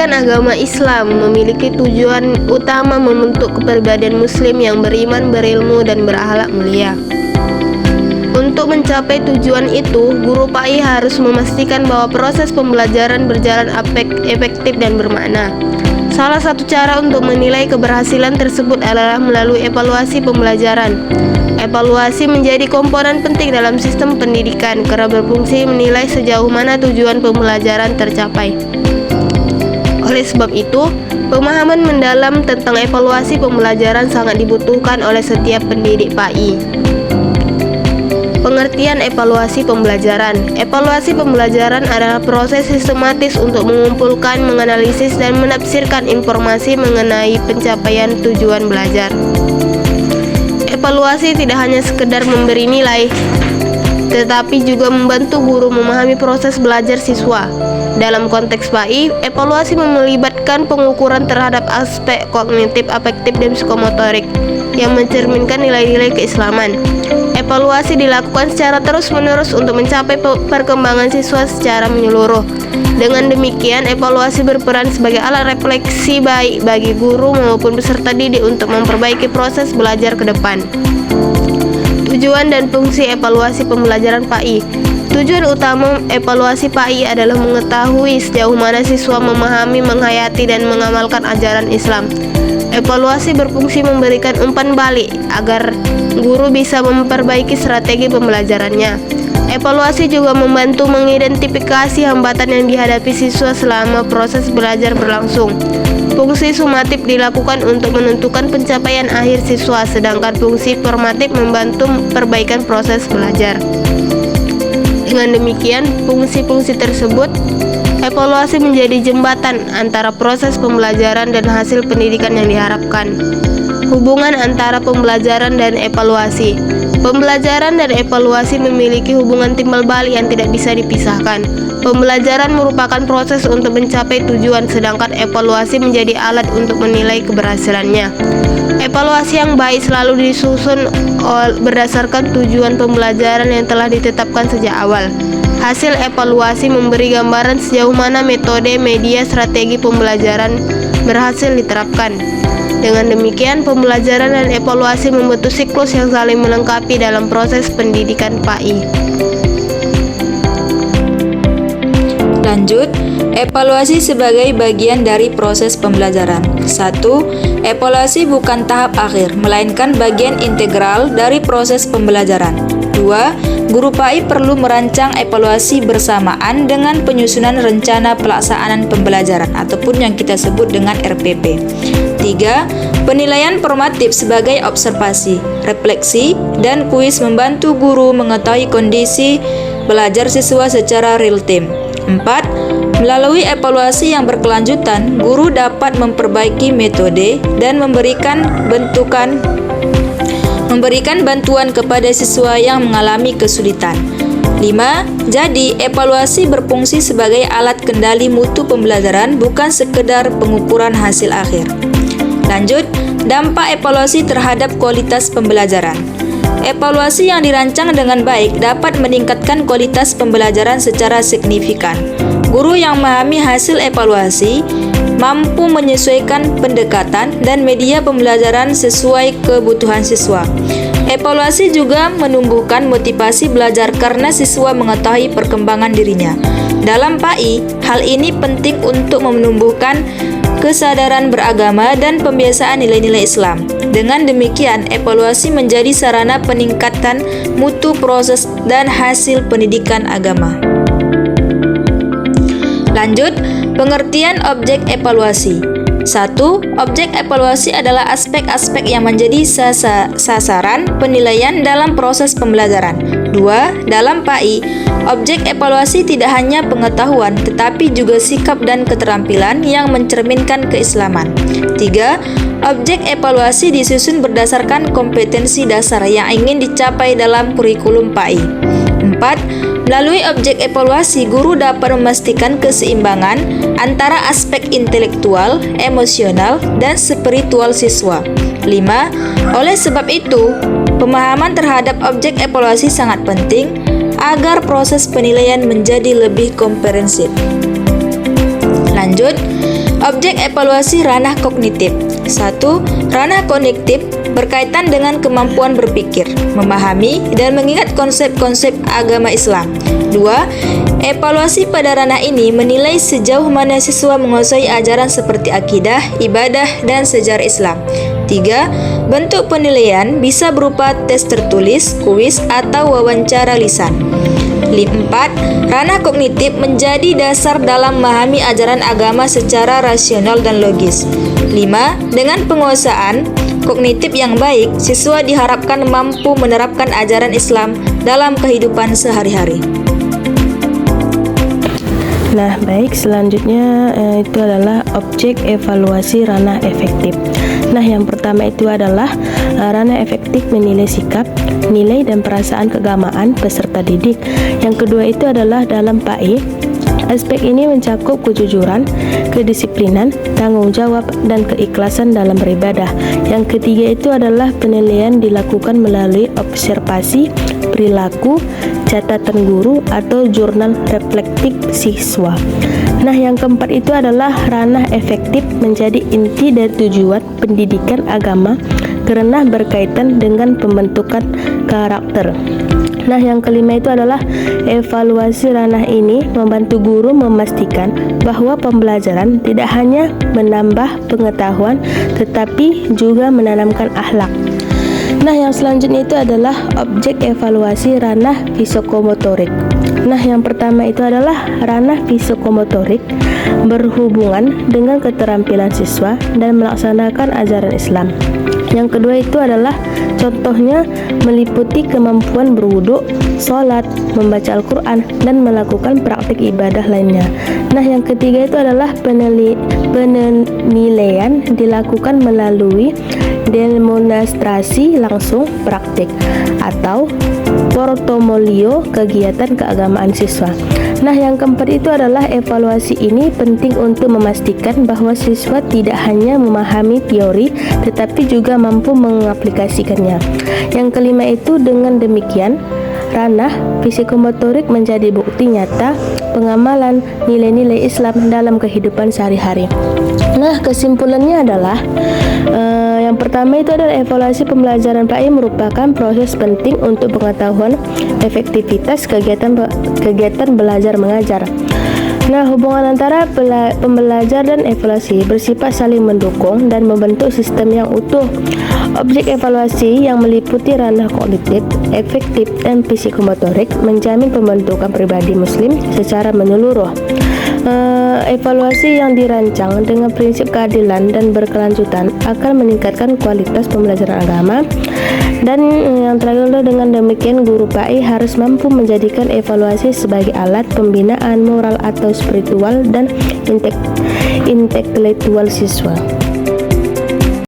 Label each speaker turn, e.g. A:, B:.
A: Pendidikan agama Islam memiliki tujuan utama membentuk kepribadian muslim yang beriman, berilmu, dan berakhlak mulia. Untuk mencapai tujuan itu, guru PAI harus memastikan bahwa proses pembelajaran berjalan efektif dan bermakna. Salah satu cara untuk menilai keberhasilan tersebut adalah melalui evaluasi pembelajaran. Evaluasi menjadi komponen penting dalam sistem pendidikan karena berfungsi menilai sejauh mana tujuan pembelajaran tercapai. Oleh sebab itu, pemahaman mendalam tentang evaluasi pembelajaran sangat dibutuhkan oleh setiap pendidik PAI. Pengertian evaluasi pembelajaran. Evaluasi pembelajaran adalah proses sistematis untuk mengumpulkan, menganalisis, dan menafsirkan informasi mengenai pencapaian tujuan belajar. Evaluasi tidak hanya sekedar memberi nilai, tetapi juga membantu guru memahami proses belajar siswa. Dalam konteks PAI, evaluasi melibatkan pengukuran terhadap aspek kognitif, afektif, dan psikomotorik yang mencerminkan nilai-nilai keislaman. Evaluasi dilakukan secara terus-menerus untuk mencapai perkembangan siswa secara menyeluruh. Dengan demikian, evaluasi berperan sebagai alat refleksi baik bagi guru maupun peserta didik untuk memperbaiki proses belajar ke depan. Tujuan dan fungsi evaluasi pembelajaran PAI. Tujuan utama evaluasi PAI adalah mengetahui sejauh mana siswa memahami, menghayati, dan mengamalkan ajaran Islam. Evaluasi berfungsi memberikan umpan balik agar guru bisa memperbaiki strategi pembelajarannya. Evaluasi juga membantu mengidentifikasi hambatan yang dihadapi siswa selama proses belajar berlangsung. Fungsi sumatif dilakukan untuk menentukan pencapaian akhir siswa, sedangkan fungsi formatif membantu perbaikan proses belajar. Dengan demikian, fungsi-fungsi tersebut, evaluasi menjadi jembatan antara proses pembelajaran dan hasil pendidikan yang diharapkan. Hubungan antara pembelajaran dan evaluasi. Pembelajaran dan evaluasi memiliki hubungan timbal balik yang tidak bisa dipisahkan. Pembelajaran merupakan proses untuk mencapai tujuan, sedangkan evaluasi menjadi alat untuk menilai keberhasilannya. Evaluasi yang baik selalu disusun berdasarkan tujuan pembelajaran yang telah ditetapkan sejak awal. Hasil evaluasi memberi gambaran sejauh mana metode, media, strategi pembelajaran berhasil diterapkan. Dengan demikian, pembelajaran dan evaluasi membentuk siklus yang saling melengkapi dalam proses pendidikan PAI.
B: Lanjut, evaluasi sebagai bagian dari proses pembelajaran. 1. Evaluasi bukan tahap akhir, melainkan bagian integral dari proses pembelajaran. 2. Guru PAI perlu merancang evaluasi bersamaan dengan penyusunan rencana pelaksanaan pembelajaran ataupun yang kita sebut dengan RPP. 3. Penilaian formatif sebagai observasi, refleksi, dan kuis membantu guru mengetahui kondisi belajar siswa secara real time. 4. Melalui evaluasi yang berkelanjutan, guru dapat memperbaiki metode dan memberikan bantuan kepada siswa yang mengalami kesulitan. 5. Jadi, evaluasi berfungsi sebagai alat kendali mutu pembelajaran, bukan sekedar pengukuran hasil akhir. Lanjut, dampak evaluasi terhadap kualitas pembelajaran. Evaluasi yang dirancang dengan baik dapat meningkatkan kualitas pembelajaran secara signifikan. Guru yang memahami hasil evaluasi mampu menyesuaikan pendekatan dan media pembelajaran sesuai kebutuhan siswa. Evaluasi juga menumbuhkan motivasi belajar karena siswa mengetahui perkembangan dirinya. Dalam PAI, hal ini penting untuk menumbuhkan kesadaran beragama dan pembiasaan nilai-nilai Islam. Dengan demikian, evaluasi menjadi sarana peningkatan mutu proses dan hasil pendidikan agama. Lanjut, pengertian objek evaluasi. 1. Objek evaluasi adalah aspek-aspek yang menjadi sasaran penilaian dalam proses pembelajaran. 2. Dalam PAI, objek evaluasi tidak hanya pengetahuan, tetapi juga sikap dan keterampilan yang mencerminkan keislaman. 3. Objek evaluasi disusun berdasarkan kompetensi dasar yang ingin dicapai dalam kurikulum PAI. 4. Melalui objek evaluasi, guru dapat memastikan keseimbangan antara aspek intelektual, emosional, dan spiritual siswa. 5. Oleh sebab itu, pemahaman terhadap objek evaluasi sangat penting agar proses penilaian menjadi lebih komprehensif. Lanjut, Objek evaluasi ranah kognitif. 1. Ranah kognitif berkaitan dengan kemampuan berpikir, memahami, dan mengingat konsep-konsep agama Islam. 2. Evaluasi pada ranah ini menilai sejauh mana siswa menguasai ajaran seperti akidah, ibadah, dan sejarah Islam. 3. Bentuk penilaian bisa berupa tes tertulis, kuis, atau wawancara lisan. 4. Ranah kognitif menjadi dasar dalam memahami ajaran agama secara rasional dan logis. 5. Dengan penguasaan kognitif yang baik, siswa diharapkan mampu menerapkan ajaran Islam dalam kehidupan sehari-hari.
A: Nah, baik, selanjutnya itu adalah objek evaluasi ranah efektif. Nah, yang pertama itu adalah ranah efektif menilai sikap, nilai, dan perasaan keagamaan peserta didik. Yang kedua itu adalah dalam PAI. Aspek ini mencakup kejujuran, kedisiplinan, tanggung jawab, dan keikhlasan dalam beribadah. Yang ketiga itu adalah penilaian dilakukan melalui observasi, perilaku, catatan guru, atau jurnal reflektif siswa. Nah, yang keempat itu adalah ranah efektif menjadi inti dari tujuan pendidikan agama karena berkaitan dengan pembentukan karakter. Nah, yang kelima itu adalah evaluasi ranah ini membantu guru memastikan bahwa pembelajaran tidak hanya menambah pengetahuan tetapi juga menanamkan akhlak. Nah, yang selanjutnya itu adalah objek evaluasi ranah psikomotorik. Nah, yang pertama itu adalah ranah psikomotorik berhubungan dengan keterampilan siswa dan melaksanakan ajaran Islam. Yang kedua itu adalah contohnya meliputi kemampuan berwudu, sholat, membaca Al-Quran, dan melakukan praktik ibadah lainnya. Nah, yang ketiga itu adalah penilaian dilakukan melalui demonstrasi langsung praktik atau portofolio kegiatan keagamaan siswa. Nah, yang keempat itu adalah evaluasi ini penting untuk memastikan bahwa siswa tidak hanya memahami teori tetapi juga mampu mengaplikasikannya. Yang kelima itu dengan demikian ranah psikomotorik menjadi bukti nyata pengamalan nilai-nilai Islam dalam kehidupan sehari-hari. Nah, kesimpulannya adalah yang pertama itu adalah evaluasi pembelajaran PAI merupakan proses penting untuk pengetahuan efektivitas kegiatan belajar mengajar. Nah, hubungan antara pembelajar dan evaluasi bersifat saling mendukung dan membentuk sistem yang utuh. Objek evaluasi yang meliputi ranah kognitif, efektif, dan psikomotorik menjamin pembentukan pribadi muslim secara menyeluruh. Evaluasi yang dirancang dengan prinsip keadilan dan berkelanjutan akan meningkatkan kualitas pembelajaran agama. Dan yang terakhir, dengan demikian guru PAI harus mampu menjadikan evaluasi sebagai alat pembinaan moral atau spiritual dan intelektual siswa.